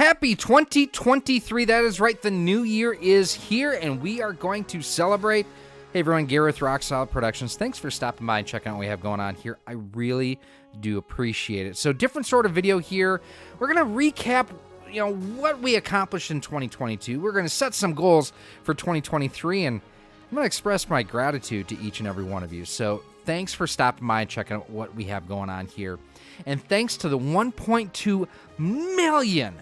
Happy 2023. That is right. The new year is here, and we are going to celebrate. Hey, everyone. Gareth, Rock Solid Productions. Thanks for stopping by and checking out what we have going on here. I really do appreciate it. So, different sort of video here. We're going to recap, what we accomplished in 2022. We're going to set some goals for 2023, and I'm going to express my gratitude to each and every one of you. So, thanks for stopping by and checking out what we have going on here. And thanks to the 1.2 million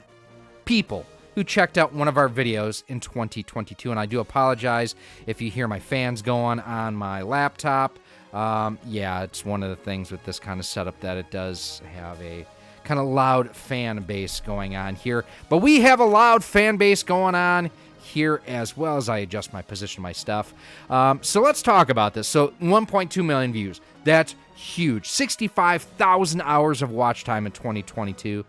people who checked out one of our videos in 2022. And I do apologize if you hear my fans going on my laptop. Yeah, it's one of the things with this kind of setup that it does have a kind of loud fan base going on here. But we have a loud fan base going on here as well as I adjust my position, my stuff. So let's talk about this. So 1.2 million views. That's huge. 65,000 hours of watch time in 2022.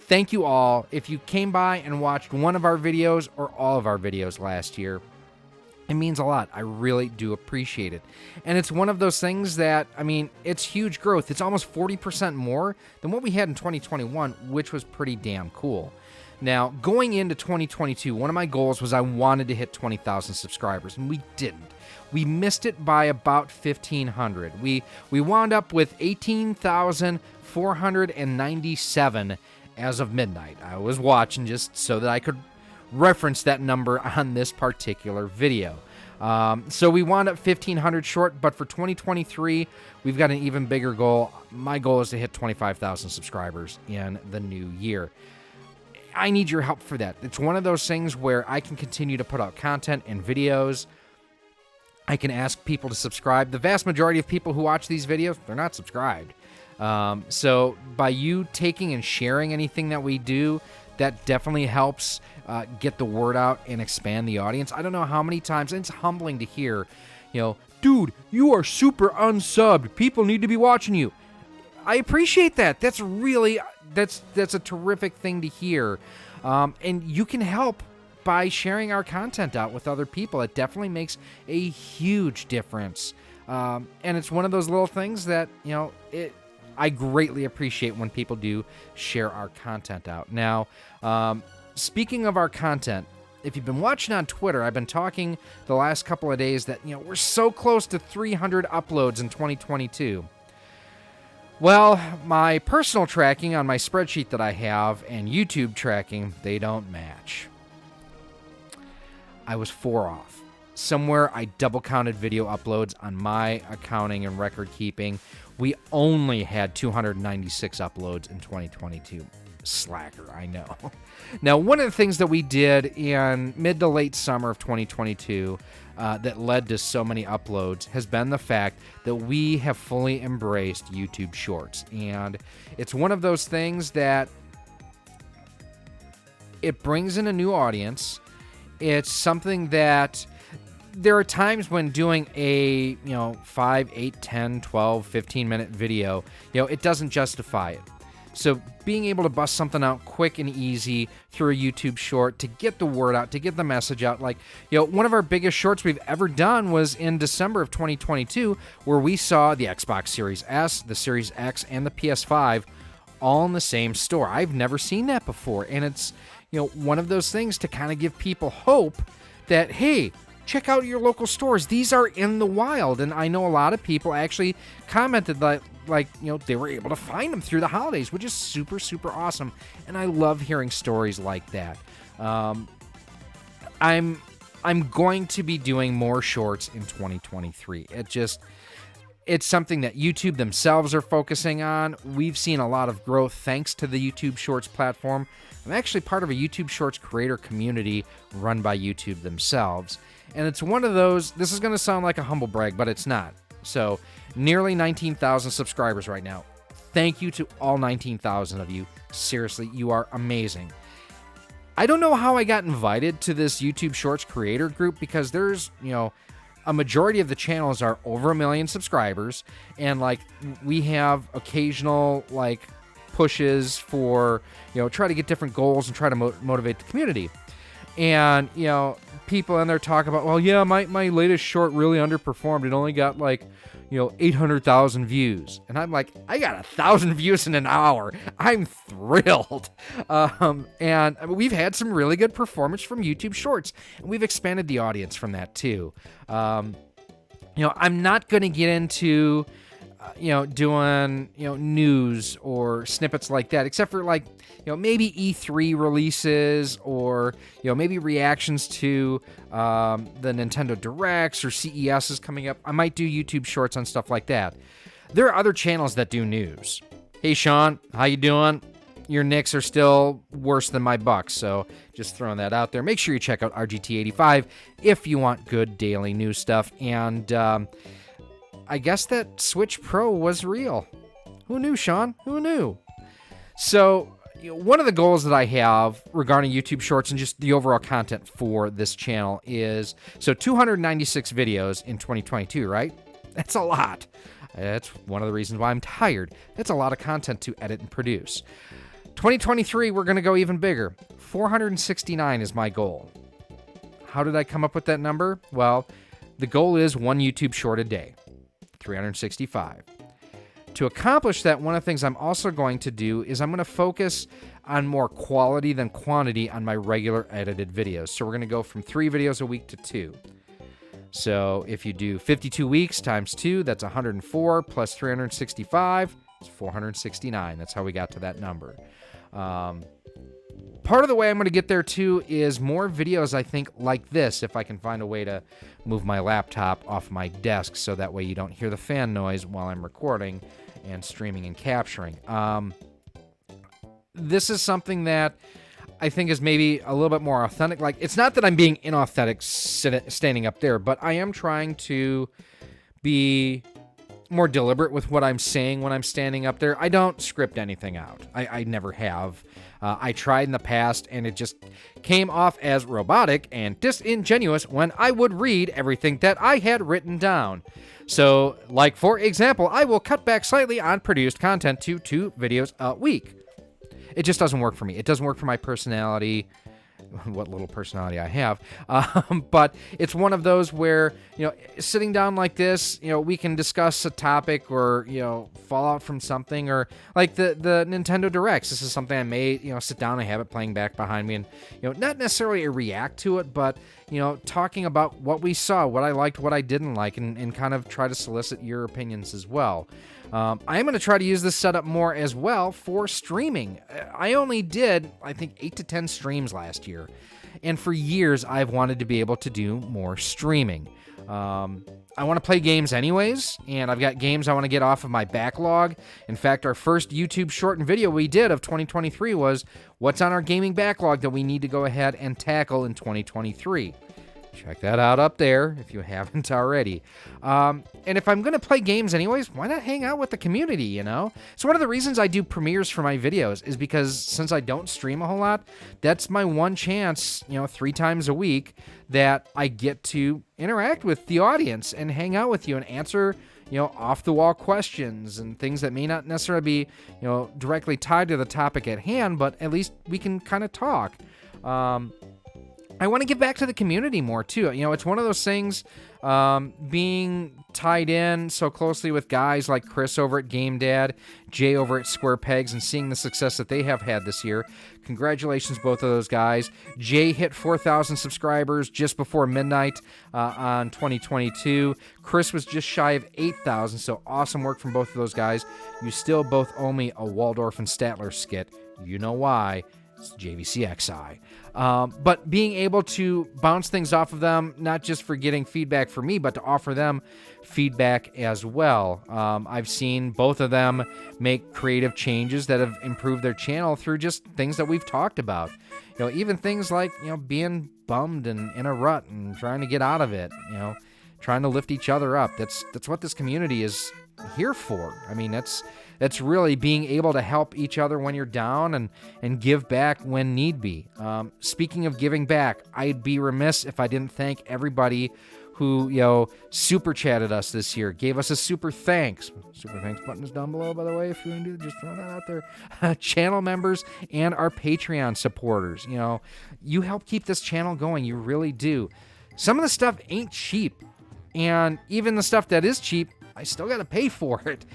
Thank you all. If you came by and watched one of our videos or all of our videos last year, it means a lot. I really do appreciate it. And it's one of those things that, it's huge growth. It's almost 40% more than what we had in 2021, which was pretty damn cool. Now, going into 2022, one of my goals was I wanted to hit 20,000 subscribers, and we didn't. We missed it by about 1,500. We wound up with 18,497 as of midnight. I was watching just so that I could reference that number on this particular video. So we wound up 1,500 short, but for 2023, we've got an even bigger goal. My goal is to hit 25,000 subscribers in the new year. I need your help for that. It's one of those things where I can continue to put out content and videos. I can ask people to subscribe. The vast majority of people who watch these videos, they're not subscribed. So by you taking and sharing anything that we do, that definitely helps get the word out and expand the audience. I don't know how many times, and it's humbling to hear, dude, you are super unsubbed. People need to be watching you. I appreciate that. That's a terrific thing to hear. And you can help by sharing our content out with other people. It definitely makes a huge difference. And it's one of those little things that, I greatly appreciate when people do share our content out. Now, speaking of our content, if you've been watching on Twitter, I've been talking the last couple of days that, we're so close to 300 uploads in 2022. Well, my personal tracking on my spreadsheet that I have and YouTube tracking, they don't match. I was 4 off. Somewhere I double counted video uploads on my accounting and record keeping. We only had 296 uploads in 2022. Slacker, I know. Now, one of the things that we did in mid to late summer of 2022 that led to so many uploads has been the fact that we have fully embraced YouTube Shorts. And it's one of those things that it brings in a new audience. It's something that there are times when doing a, 5, 8, 10, 12, 15-minute video, it doesn't justify it. So being able to bust something out quick and easy through a YouTube short to get the word out, to get the message out. Like, one of our biggest shorts we've ever done was in December of 2022, where we saw the Xbox Series S, the Series X, and the PS5 all in the same store. I've never seen that before. And it's, one of those things to kind of give people hope that, hey, check out your local stores. These are in the wild. And I know a lot of people actually commented that, they were able to find them through the holidays, which is super, super awesome. And I love hearing stories like that. I'm going to be doing more shorts in 2023. It's something that YouTube themselves are focusing on. We've seen a lot of growth thanks to the YouTube Shorts platform. I'm actually part of a YouTube Shorts creator community run by YouTube themselves. And it's one of those, this is going to sound like a humble brag, but it's not. So, nearly 19,000 subscribers right now. Thank you to all 19,000 of you. Seriously, you are amazing. I don't know how I got invited to this YouTube Shorts creator group because there's, a majority of the channels are over 1 million subscribers. And, we have occasional, pushes for, try to get different goals and try to motivate the community. And, people in there talk about, well, yeah, my latest short really underperformed. It only got 800,000 views. And I'm like, I got 1,000 views in an hour. I'm thrilled. And we've had some really good performance from YouTube Shorts, and we've expanded the audience from that too. I'm not going to get into doing, news or snippets like that, except for maybe E3 releases or, maybe reactions to the Nintendo Directs or CES is coming up. I might do YouTube Shorts on stuff like that. There are other channels that do news. Hey, Sean, how you doing? Your Knicks are still worse than my Bucks, so just throwing that out there. Make sure you check out RGT85 if you want good daily news stuff. And I guess that Switch Pro was real. Who knew, Sean? Who knew? So one of the goals that I have regarding YouTube Shorts and just the overall content for this channel is, 296 videos in 2022, right? That's a lot. That's one of the reasons why I'm tired. That's a lot of content to edit and produce. 2023, we're going to go even bigger. 469 is my goal. How did I come up with that number? Well, the goal is one YouTube short a day. 365. To accomplish that, one of the things I'm also going to do is I'm going to focus on more quality than quantity on my regular edited videos. So we're going to go from 3 videos a week to 2. So if you do 52 weeks times 2, that's 104 plus 365, it's 469. That's how we got to that number. Part of the way I'm going to get there, too, is more videos, I think, like this, if I can find a way to move my laptop off my desk so that way you don't hear the fan noise while I'm recording and streaming and capturing. This is something that I think is maybe a little bit more authentic. Like, it's not that I'm being inauthentic standing up there, but I am trying to be more deliberate with what I'm saying when I'm standing up there. I don't script anything out. I never have. I tried in the past, and it just came off as robotic and disingenuous when I would read everything that I had written down. So, like, for example, I will cut back slightly on produced content to 2 videos a week. It just doesn't work for me. It doesn't work for my personality, what little personality I have. But it's one of those where, sitting down like this, we can discuss a topic or, fall out from something, or like the Nintendo Directs. This is something I may, sit down and have it playing back behind me and, not necessarily react to it, but, talking about what we saw, what I liked, what I didn't like, and kind of try to solicit your opinions as well. I am going to try to use this setup more as well for streaming. I only did, I think, 8 to 10 streams last year. And for years, I've wanted to be able to do more streaming. I want to play games anyways, and I've got games I want to get off of my backlog. In fact, our first YouTube short and video we did of 2023 was what's on our gaming backlog that we need to go ahead and tackle in 2023. Check that out up there if you haven't already. And if I'm going to play games anyways, why not hang out with the community, So one of the reasons I do premieres for my videos is because since I don't stream a whole lot, that's my one chance, 3 times a week that I get to interact with the audience and hang out with you and answer, off-the-wall questions and things that may not necessarily be, directly tied to the topic at hand, but at least we can kind of talk. I want to give back to the community more, too. It's one of those things, being tied in so closely with guys like Chris over at Game Dad, Jay over at Square Pegs, and seeing the success that they have had this year. Congratulations, both of those guys. Jay hit 4,000 subscribers just before midnight on 2022. Chris was just shy of 8,000, so awesome work from both of those guys. You still both owe me a Waldorf and Statler skit. You know why. It's JVCXI. But being able to bounce things off of them, not just for getting feedback from me, but to offer them feedback as well. I've seen both of them make creative changes that have improved their channel through just things that we've talked about. Even things like, being bummed and in a rut and trying to get out of it, trying to lift each other up. That's what this community is here for. I mean, that's really being able to help each other when you're down and give back when need be. Speaking of giving back, I'd be remiss if I didn't thank everybody who, super chatted us this year, gave us a super thanks. Super thanks button is down below, by the way, if you're into it, just throw that out there. Channel members and our Patreon supporters. You help keep this channel going. You really do. Some of the stuff ain't cheap. And even the stuff that is cheap, I still got to pay for it.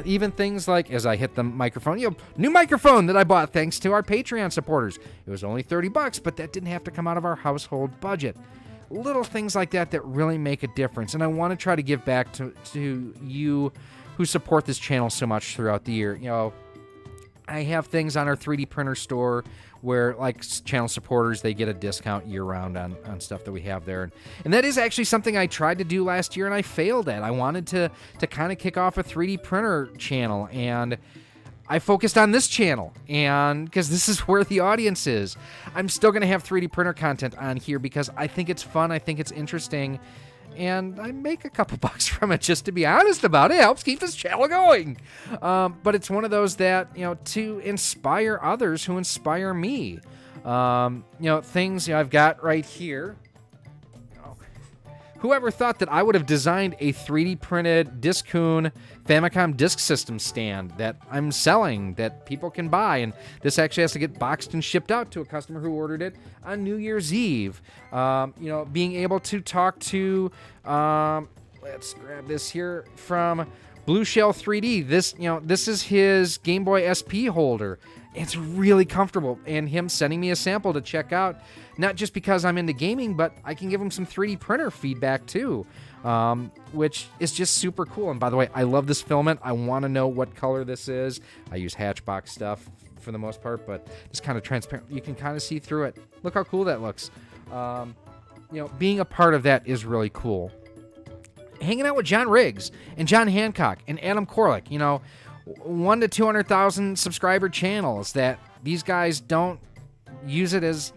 Even things like, as I hit the microphone, new microphone that I bought thanks to our Patreon supporters. It was only $30, but that didn't have to come out of our household budget. Little things like that really make a difference. And I want to try to give back to you who support this channel so much throughout the year. I have things on our 3D printer store where, like, channel supporters, they get a discount year-round on stuff that we have there. And that is actually something I tried to do last year and I failed at. I wanted to kind of kick off a 3D printer channel, and I focused on this channel, and because this is where the audience is. I'm still going to have 3D printer content on here because I think it's fun, I think it's interesting, and I make a couple bucks from it, just to be honest about it. It helps keep this channel going. But it's one of those that, to inspire others who inspire me. Things I've got right here. Whoever thought that I would have designed a 3D printed Discoon Famicom disk system stand that I'm selling that people can buy, and this actually has to get boxed and shipped out to a customer who ordered it on New Year's Eve. Being able to talk to, let's grab this here from Blue Shell 3D. This is his Game Boy SP holder. It's really comfortable, and him sending me a sample to check out, not just because I'm into gaming, but I can give him some 3D printer feedback too, which is just super cool. And by the way, I love this filament. I want to know what color this is. I use Hatchbox stuff for the most part, but it's kind of transparent. You can kind of see through it. Look how cool that looks. Being a part of that is really cool. Hanging out with John Riggs and John Hancock and Adam Korlick, 1 to 200,000 subscriber channels that these guys don't use it as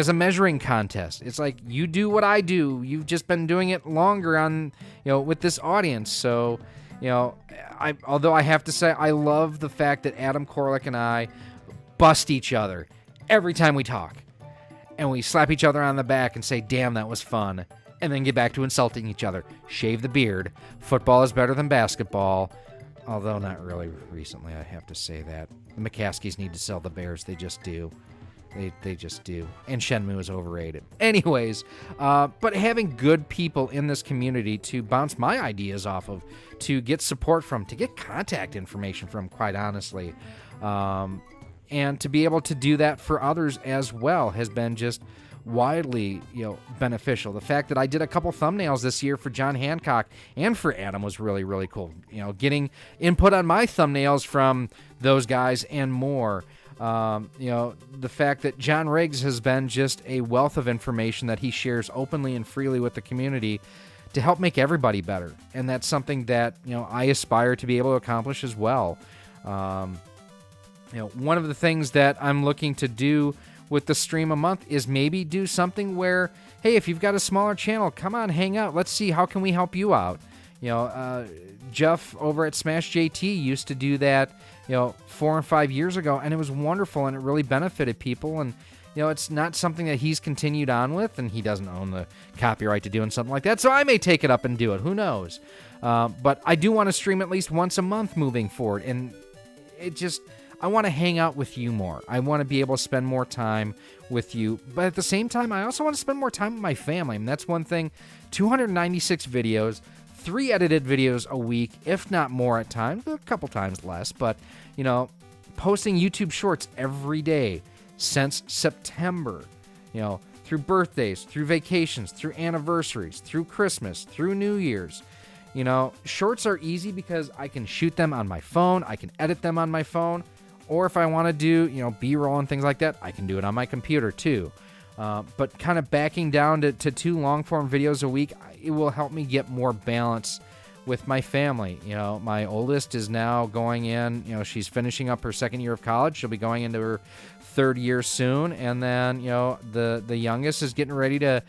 a measuring contest. It's like, you do what I do. You've just been doing it longer on, with this audience. So, although I have to say, I love the fact that Adam Korlick and I bust each other every time we talk. And we slap each other on the back and say, damn, that was fun. And then get back to insulting each other. Shave the beard. Football is better than basketball. Although not really recently, I have to say that. The McCaskies need to sell the Bears. They just do. They just do. And Shenmue is overrated. Anyways, but having good people in this community to bounce my ideas off of, to get support from, to get contact information from, quite honestly, and to be able to do that for others as well has been just widely, beneficial. The fact that I did a couple thumbnails this year for John Hancock and for Adam was really, really cool. Getting input on my thumbnails from those guys and more. The fact that John Riggs has been just a wealth of information that he shares openly and freely with the community to help make everybody better. And that's something that, I aspire to be able to accomplish as well. One of the things that I'm looking to do with the stream a month is maybe do something where, hey, if you've got a smaller channel, come on, hang out. Let's see, how can we help you out? Jeff over at Smash JT used to do that, 4 or 5 years ago, and it was wonderful, and it really benefited people. And, it's not something that he's continued on with, and he doesn't own the copyright to doing something like that, so I may take it up and do it. Who knows? But I do want to stream at least once a month moving forward, and I want to hang out with you more. I want to be able to spend more time with you. But at the same time, I also want to spend more time with my family. And that's one thing. 296 videos, 3 edited videos a week, if not more at times, a couple times less. But, posting YouTube shorts every day since September, through birthdays, through vacations, through anniversaries, through Christmas, through New Year's. Shorts are easy because I can shoot them on my phone. I can edit them on my phone. Or if I want to do, B-roll and things like that, I can do it on my computer too. But kind of backing down to 2 long-form videos a week, it will help me get more balance with my family. My oldest is now going in, she's finishing up her 2nd year of college. She'll be going into her 3rd year soon. And then, the youngest is getting ready to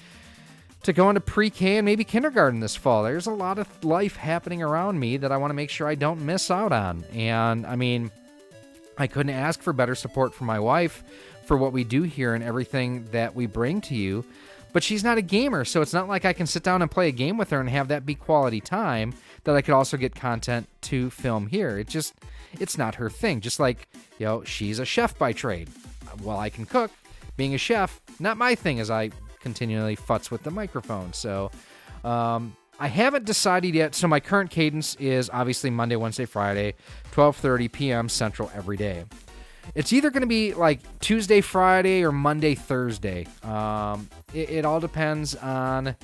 go into pre-K and maybe kindergarten this fall. There's a lot of life happening around me that I want to make sure I don't miss out on. And, I couldn't ask for better support from my wife for what we do here and everything that we bring to you. But she's not a gamer, so it's not like I can sit down and play a game with her and have that be quality time that I could also get content to film here. It's not her thing. Just like, she's a chef by trade. Well, I can cook. Being a chef, not my thing, as I continually futz with the microphone. So, I haven't decided yet. So my current cadence is obviously Monday, Wednesday, Friday, 12:30 p.m. Central every day. It's either going to be like Tuesday, Friday, or Monday, Thursday. It all depends on...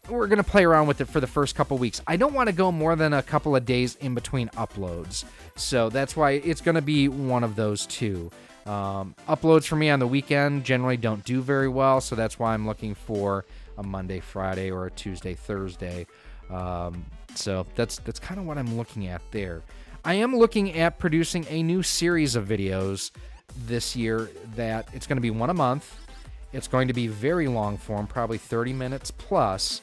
We're going to play around with it for the first couple weeks. I don't want to go more than a couple of days in between uploads. So that's why it's going to be one of those two. Uploads for me on the weekend generally don't do very well, so that's why I'm looking for a Monday, Friday, or a Tuesday, Thursday. So that's kind of what I'm looking at there. I am looking at producing a new series of videos this year that it's going to be one a month. It's going to be very long form, probably 30 minutes plus.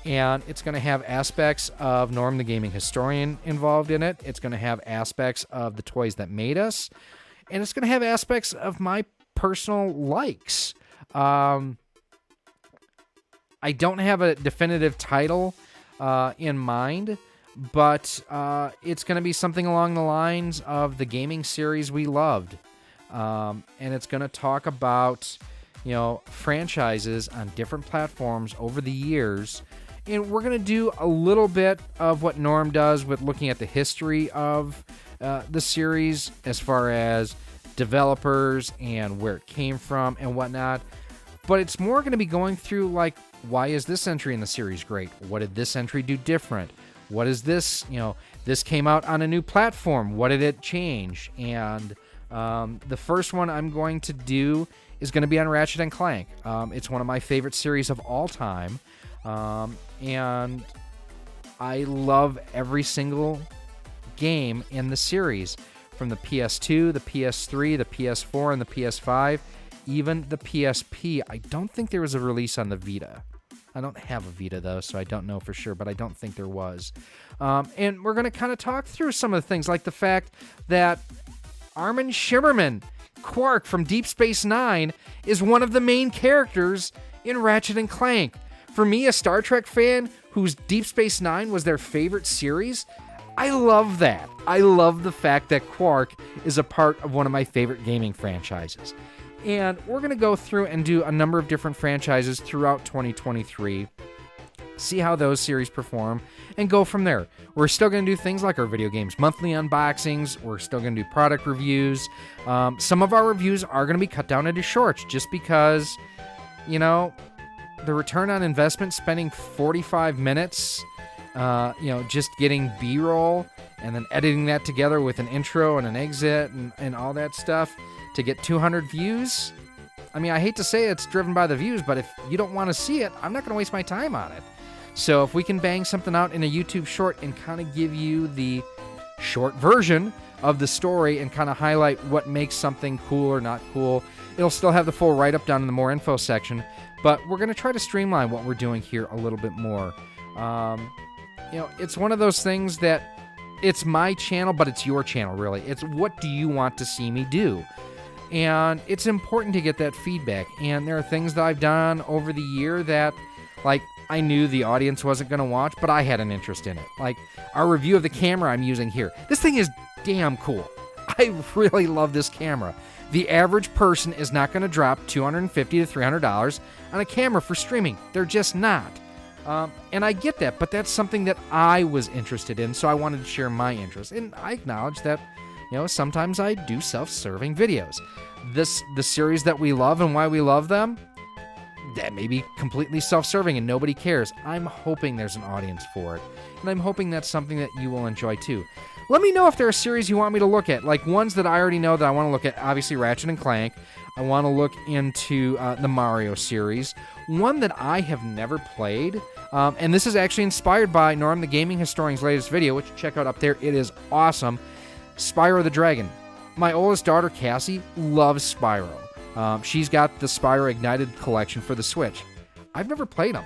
And it's going to have aspects of Norm the Gaming Historian involved in it. It's going to have aspects of the toys that made us. And it's going to have aspects of my personal likes. I don't have a definitive title in mind, but it's going to be something along the lines of the gaming series we loved. And it's going to talk about, franchises on different platforms over the years. And we're going to do a little bit of what Norm does with looking at the history of the series as far as developers and where it came from and whatnot. But it's more going to be going through, like, why is this entry in the series great? What did this entry do different? What is this? This came out on a new platform. What did it change? And the first one I'm going to do is going to be on Ratchet & Clank. It's one of my favorite series of all time. And I love every single game in the series, from the PS2, the PS3, the PS4, and the PS5, even the PSP. I don't think there was a release on the Vita. I don't have a Vita, though, so I don't know for sure, but I don't think there was. And we're going to kind of talk through some of the things, like the fact that Armin Shimmerman, Quark from Deep Space Nine, is one of the main characters in Ratchet & Clank. For me, a Star Trek fan whose Deep Space Nine was their favorite series, I love that. I love the fact that Quark is a part of one of my favorite gaming franchises. And we're going to go through and do a number of different franchises throughout 2023, see how those series perform, and go from there. We're still going to do things like our video games monthly unboxings. We're still going to do product reviews. Some of our reviews are going to be cut down into shorts just because, the return on investment, spending 45 minutes, just getting B-roll and then editing that together with an intro and an exit and all that stuff to get 200 views. I mean, I hate to say it's driven by the views, but if you don't want to see it, I'm not going to waste my time on it. So if we can bang something out in a YouTube short and kind of give you the short version of the story and kind of highlight what makes something cool or not cool, it'll still have the full write-up down in the more info section. But we're going to try to streamline what we're doing here a little bit more. It's one of those things that it's my channel, but it's your channel, really. It's what do you want to see me do? And it's important to get that feedback. And there are things that I've done over the year that, like, I knew the audience wasn't going to watch, but I had an interest in it. Like, our review of the camera I'm using here. This thing is damn cool. I really love this camera. The average person is not going to drop $250 to $300 on a camera for streaming. They're just not. And I get that, but that's something that I was interested in, so I wanted to share my interest. And I acknowledge that, sometimes I do self-serving videos. The series that we love and why we love them, that may be completely self-serving and nobody cares. I'm hoping there's an audience for it. And I'm hoping that's something that you will enjoy too. Let me know if there are series you want me to look at, like ones that I already know that I want to look at. Obviously, Ratchet & Clank. I want to look into the Mario series. One that I have never played, and this is actually inspired by Norm the Gaming Historian's latest video, which check out up there. It is awesome. Spyro the Dragon. My oldest daughter, Cassie, loves Spyro. She's got the Spyro Ignited collection for the Switch. I've never played them.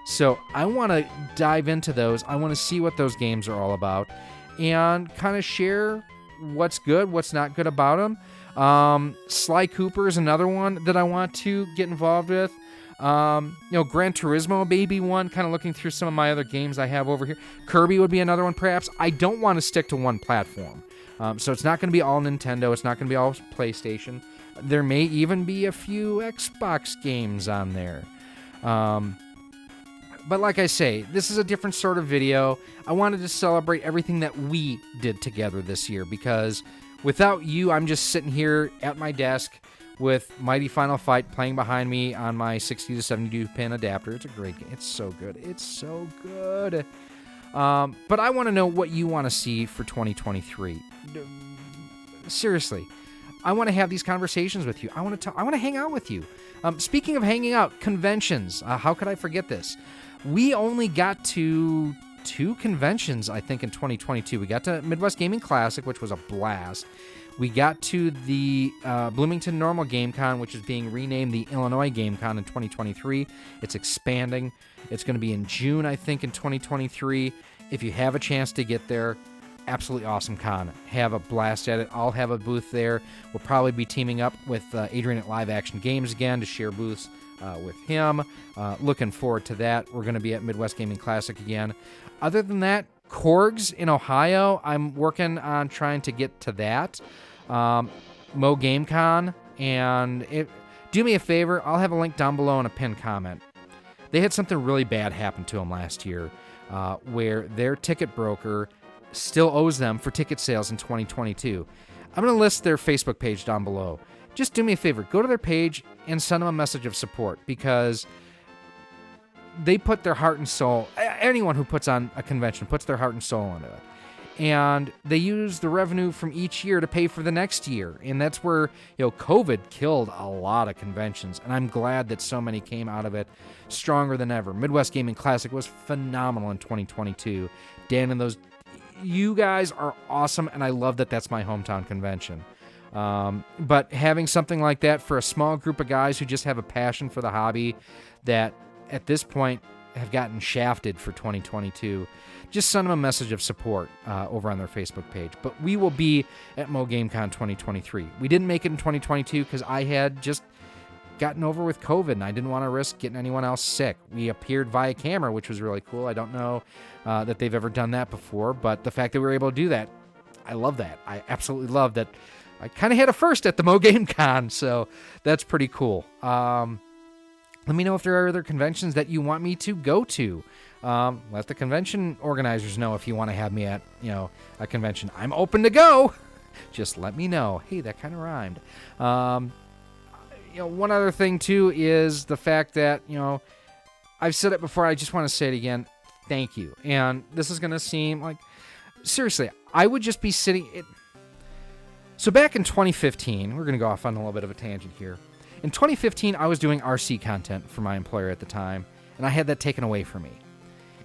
So I want to dive into those. I want to see what those games are all about and kind of share what's good, what's not good about them. Sly Cooper is another one that I want to get involved with. Gran Turismo may be one, kind of looking through some of my other games I have over here. Kirby would be another one, perhaps. I don't want to stick to one platform. So it's not going to be all Nintendo. It's not going to be all PlayStation. There may even be a few Xbox games on there. But like I say, this is a different sort of video. I wanted to celebrate everything that we did together this year, because without you, I'm just sitting here at my desk with Mighty Final Fight playing behind me on my 60 to 72 pin adapter. It's a great game. It's so good. It's so good. But I want to know what you want to see for 2023. Seriously, I want to have these conversations with you. I want to hang out with you. Speaking of hanging out, conventions. How could I forget this? We only got to 2 conventions, I think, in 2022. We got to Midwest Gaming Classic, which was a blast. We got to the Bloomington Normal Game Con, which is being renamed the Illinois Game Con in 2023. It's expanding. It's going to be in June, I think, in 2023. If you have a chance to get there, absolutely awesome con. Have a blast at it. I'll have a booth there. We'll probably be teaming up with Adrian at Live Action Games again to share booths with him. Looking forward to that. We're going to be at Midwest Gaming Classic again. Other than that, Korgs in Ohio, I'm working on trying to get to that. Mo Game Con, and do me a favor, I'll have a link down below in a pinned comment. They had something really bad happen to them last year, where their ticket broker still owes them for ticket sales in 2022. I'm going to list their Facebook page down below. Just do me a favor, go to their page and send them a message of support, because they put their heart and soul, anyone who puts on a convention puts their heart and soul into it. And they use the revenue from each year to pay for the next year. And that's where, COVID killed a lot of conventions. And I'm glad that so many came out of it stronger than ever. Midwest Gaming Classic was phenomenal in 2022. Dan and those, you guys are awesome. And I love that that's my hometown convention. But having something like that for a small group of guys who just have a passion for the hobby that at this point have gotten shafted for 2022, just send them a message of support over on their Facebook page. But we will be at Mo GameCon 2023. We didn't make it in 2022 because I had just gotten over with COVID, and I didn't want to risk getting anyone else sick. We appeared via camera, which was really cool. I don't know that they've ever done that before, but the fact that we were able to do that, I love that. I absolutely love that. I kind of had a first at the Mo GameCon, so that's pretty cool. Let me know if there are other conventions that you want me to go to. Let the convention organizers know if you want to have me at, a convention. I'm open to go. Just let me know. Hey, that kind of rhymed. One other thing, too, is the fact that, I've said it before. I just want to say it again. Thank you. And this is going to seem like, seriously, I would just be sitting. So back in 2015, we're going to go off on a little bit of a tangent here. In 2015, I was doing RC content for my employer at the time, and I had that taken away from me.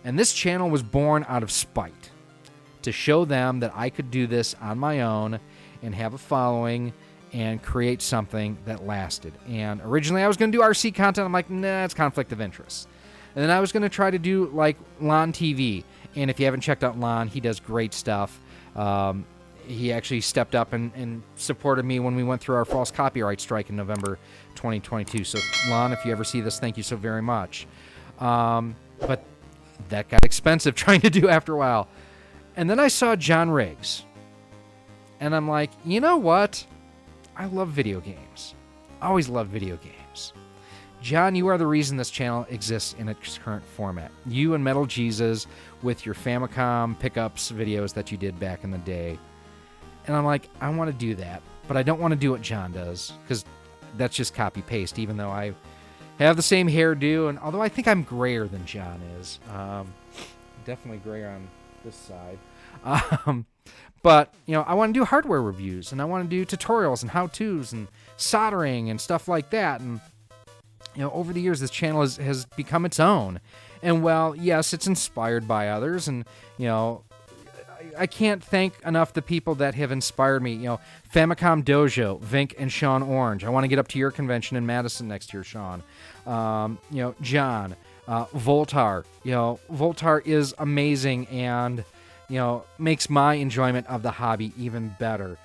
And this channel was born out of spite, to show them that I could do this on my own and have a following and create something that lasted. And originally I was going to do RC content. I'm like, nah, it's conflict of interest. And then I was going to try to do like Lon TV. And if you haven't checked out Lon, he does great stuff. He actually stepped up and supported me when we went through our false copyright strike in November 2022. So, Lon, if you ever see this, thank you so very much. But that got expensive trying to do after a while. And then I saw John Riggs. And I'm like, you know what? I love video games. I always loved video games. John, you are the reason this channel exists in its current format. You and Metal Jesus with your Famicom pickups videos that you did back in the day. And I'm like, I want to do that, but I don't want to do what John does, because that's just copy-paste, even though I have the same hairdo, and although I think I'm grayer than John is. Definitely grayer on this side. But, I want to do hardware reviews, and I want to do tutorials and how-tos and soldering and stuff like that. And, over the years, this channel has become its own. And, well, yes, it's inspired by others, and, I can't thank enough the people that have inspired me. Famicom Dojo, Vink, and Sean Orange. I want to get up to your convention in Madison next year, Sean. John, Voltar. Voltar is amazing and, makes my enjoyment of the hobby even better.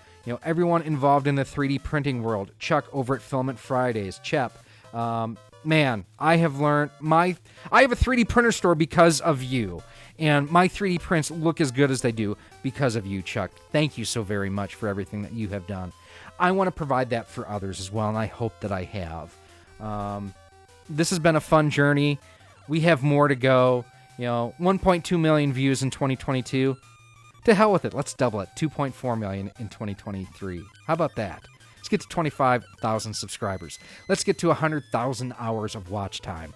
Everyone involved in the 3D printing world. Chuck over at Filament Fridays. Chep. Man, I have learned I have a 3D printer store because of you. And my 3D prints look as good as they do because of you, Chuck. Thank you so very much for everything that you have done. I want to provide that for others as well, and I hope that I have. This has been a fun journey. We have more to go. 1.2 million views in 2022. To hell with it. Let's double it. 2.4 million in 2023. How about that? Let's get to 25,000 subscribers. Let's get to 100,000 hours of watch time.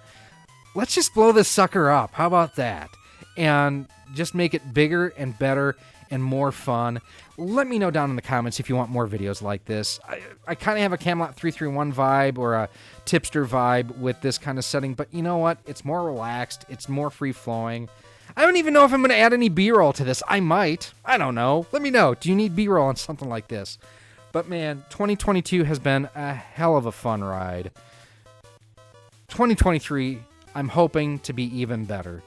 Let's just blow this sucker up. How about that? And just make it bigger and better and more fun. Let me know down in the comments if you want more videos like this. I kind of have a Camelot 331 vibe or a tipster vibe with this kind of setting, but you know what? It's more relaxed. It's more free-flowing. I don't even know if I'm going to add any B-roll to this. I might. I don't know. Let me know. Do you need B-roll on something like this? But man, 2022 has been a hell of a fun ride. 2023, I'm hoping to be even better.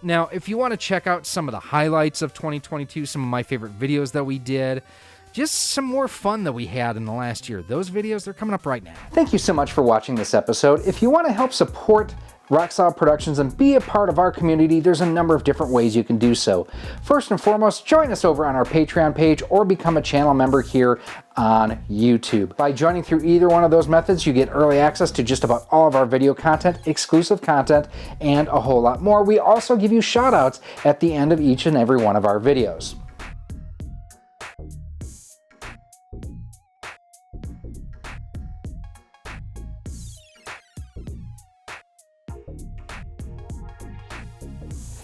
Now, if you want to check out some of the highlights of 2022, some of my favorite videos that we did, just some more fun that we had in the last year, those videos, they're coming up right now. Thank you so much for watching this episode. If you want to help support Rock Solid Productions and be a part of our community, there's a number of different ways you can do so. First and foremost, join us over on our Patreon page or become a channel member here on YouTube. By joining through either one of those methods, you get early access to just about all of our video content, exclusive content, and a whole lot more. We also give you shout outs at the end of each and every one of our videos.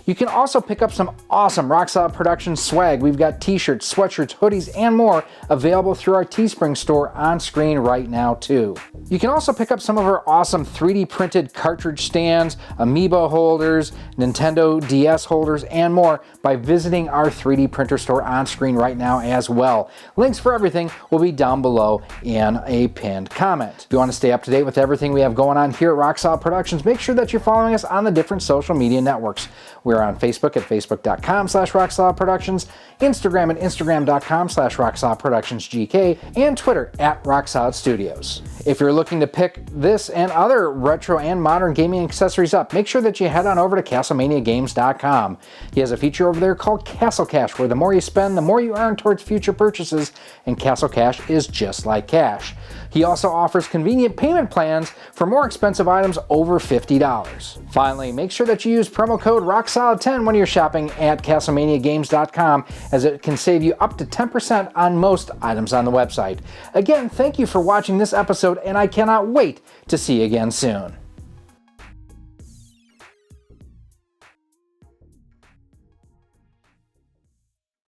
You can also pick up some awesome Rock Solid Productions swag. We've got t-shirts, sweatshirts, hoodies, and more available through our Teespring store on screen right now too. You can also pick up some of our awesome 3D printed cartridge stands, Amiibo holders, Nintendo DS holders, and more by visiting our 3D printer store on screen right now as well. Links for everything will be down below in a pinned comment. If you want to stay up to date with everything we have going on here at Rock Solid Productions, make sure that you're following us on the different social media networks. We're on Facebook at facebook.com/RockSolidProductions, Instagram at instagram.com/RockSolidProductionsGK, and Twitter at RockSolidStudios. If you're looking to pick this and other retro and modern gaming accessories up, make sure that you head on over to CastlemaniaGames.com. He has a feature over there called Castle Cash, where the more you spend, the more you earn towards future purchases, and Castle Cash is just like cash. He also offers convenient payment plans for more expensive items over $50. Finally, make sure that you use promo code ROCKSOLID10 when you're shopping at CastlemaniaGames.com, as it can save you up to 10% on most items on the website. Again, thank you for watching this episode, and I cannot wait to see you again soon.